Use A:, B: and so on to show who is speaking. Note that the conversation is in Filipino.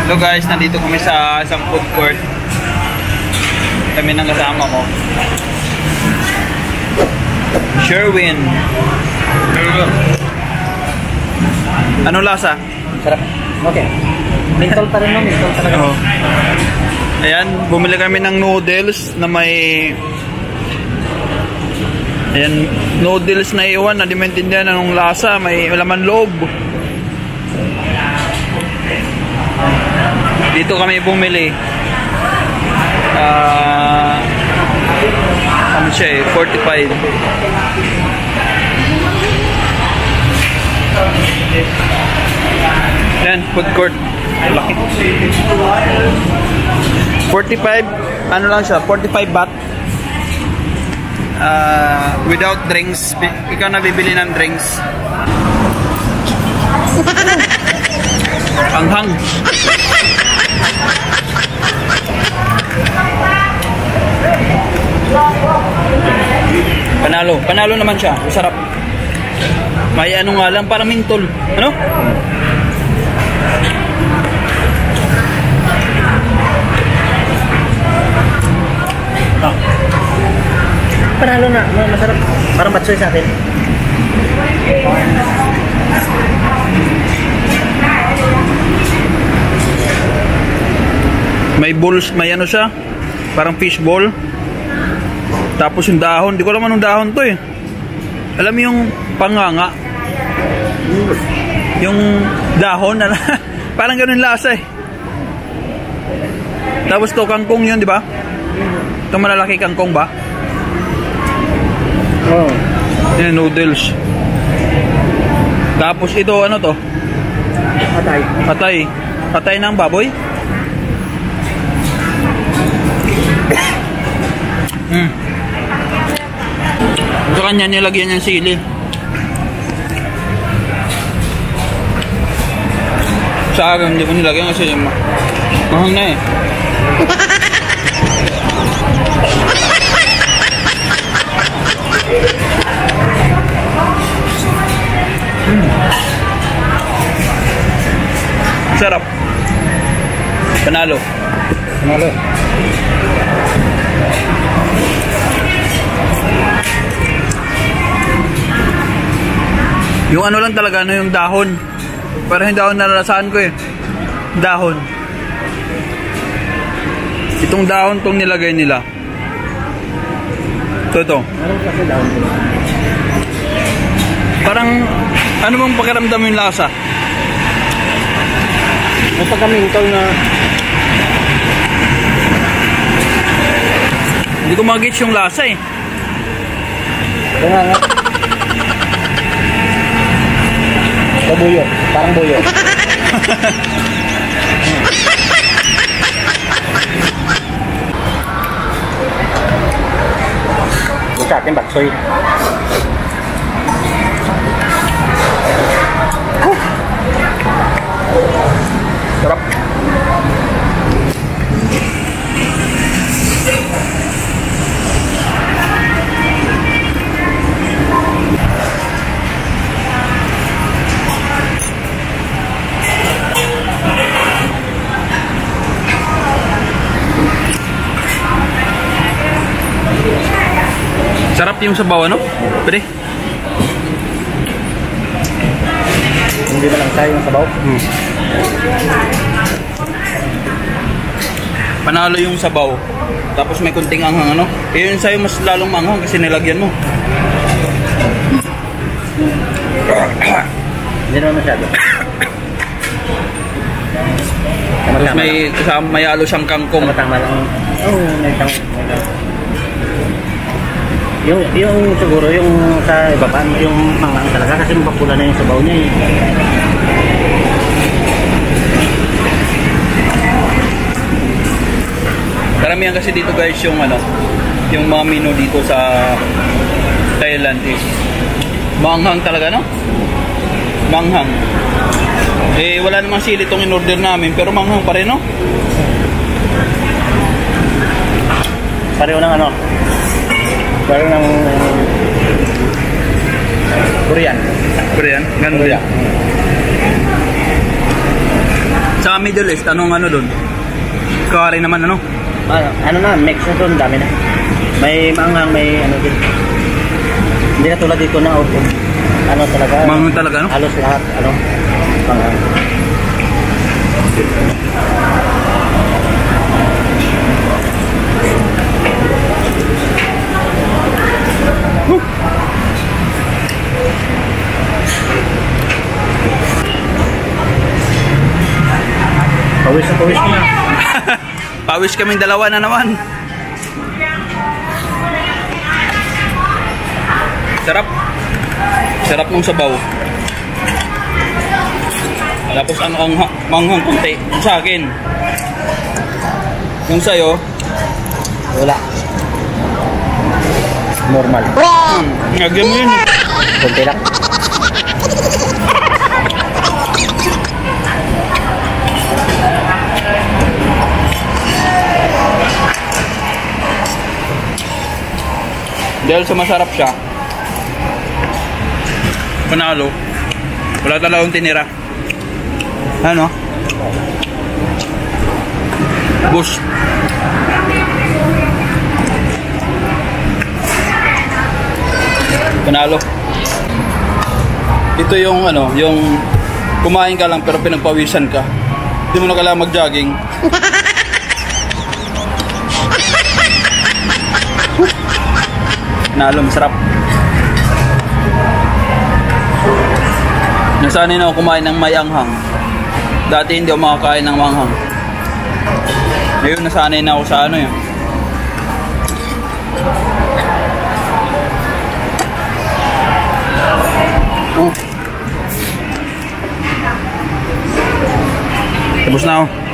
A: Hello guys, nandito kami sa isang food court. Kami ng kasama ko. Sherwin. Ano lasa?
B: Sarap. Okay. Mentol pa rin no, mentol talaga.
A: Oh. Ayan, bumili kami ng noodles na may... Ayan, noodles na iwan na di maintindihan anong lasa, may laman loob. Dito kami bumili. Ano siya eh, 45. Yan, food court. Laki. 45, ano lang siya, 45 baht. Without drinks. Ikaw na bibili ng drinks. Hanghang. Panalo naman siya. Masarap. May ano nga lang, parang mintol. Ano?
B: Panalo na, masarap. Parang batsoy sa atin.
A: May balls, may ano siya, parang fish ball. Tapos yung dahon, di ko alam anong dahon to eh. Alam mo yung panganga? Yung dahon, parang ganun lasa eh. Tapos to kangkong yun, di ba? Itong malalaki kangkong ba?
B: Oh.
A: Yan, noodles. Tapos ito, ano to?
B: Patay.
A: Patay. Patay ng baboy? Ito kanya nilagyan niyang sili. Sa akin hindi ko nilagyan kasi mahang na eh. Sarap. Panalo.
B: Panalo.
A: Yung ano lang talaga, ano yung dahon. Parang yung dahon nalalasaan ko eh. Dahon. Itong dahon tong nilagay nila. Ito.
B: Anong kasi dahon?
A: Parang, ano bang pakiramdam yung lasa?
B: May pagka-mentol na...
A: Hindi ko mag-gets yung lasa eh.
B: Kaya nga. Buyo, parang buyo. Sa akin baksoy. Sarap.
A: Sarap yung sabaw, ano? Pwede?
B: Hindi ba lang tayo yung sabaw?
A: Panalo yung sabaw. Tapos may kunting anghang, ano? Eh yun sa'yo mas lalong manghang kasi nilagyan mo.
B: Hindi naman masyado.
A: Tapos may halo siyang kangkong.
B: Tama lang. Oo, may tama. Yung siguro yung sa iba pa, yung mangang talaga kasi mapapula na yung sabaw niya eh.
A: Karamihan kasi dito guys yung ano, yung mga menu dito sa Thailand is manghang talaga, no? Manghang. Eh wala namang sili itong in-order namin pero manghang pa rin, no?
B: Pareho ng ano? Pareho ng Korean.
A: Korean? Ganun ba? Sa Middle East, anong ano doon? Curry naman ano?
B: Ano na, mix na doon, dami na. May manghang, may ano din. Hindi na tulad dito na auto. Ano talaga?
A: Manghang talaga, no?
B: Halos lahat, ano, manghang. Pawis na pawis na.
A: Pawis kaming dalawa na naman. Sarap. Sarap ng sabaw. Tapos ang manghang konti sa akin. Yung sa'yo?
B: Wala. Normal.
A: Nagyan mo yun.
B: Konti lang.
A: Dahil sa masarap siya, panalo. Wala talagang tinira. Ano? Bus. Panalo. Ito yung ano, yung kumain ka lang pero pinagpawisan ka. Hindi mo na kailangan mag-jogging. Panalo, masarap. Nasanay na ako kumain ng may anghang. Dati hindi ako makakain ng manghang. Ngayon nasanay na ako sa ano yun. Tapos na ako.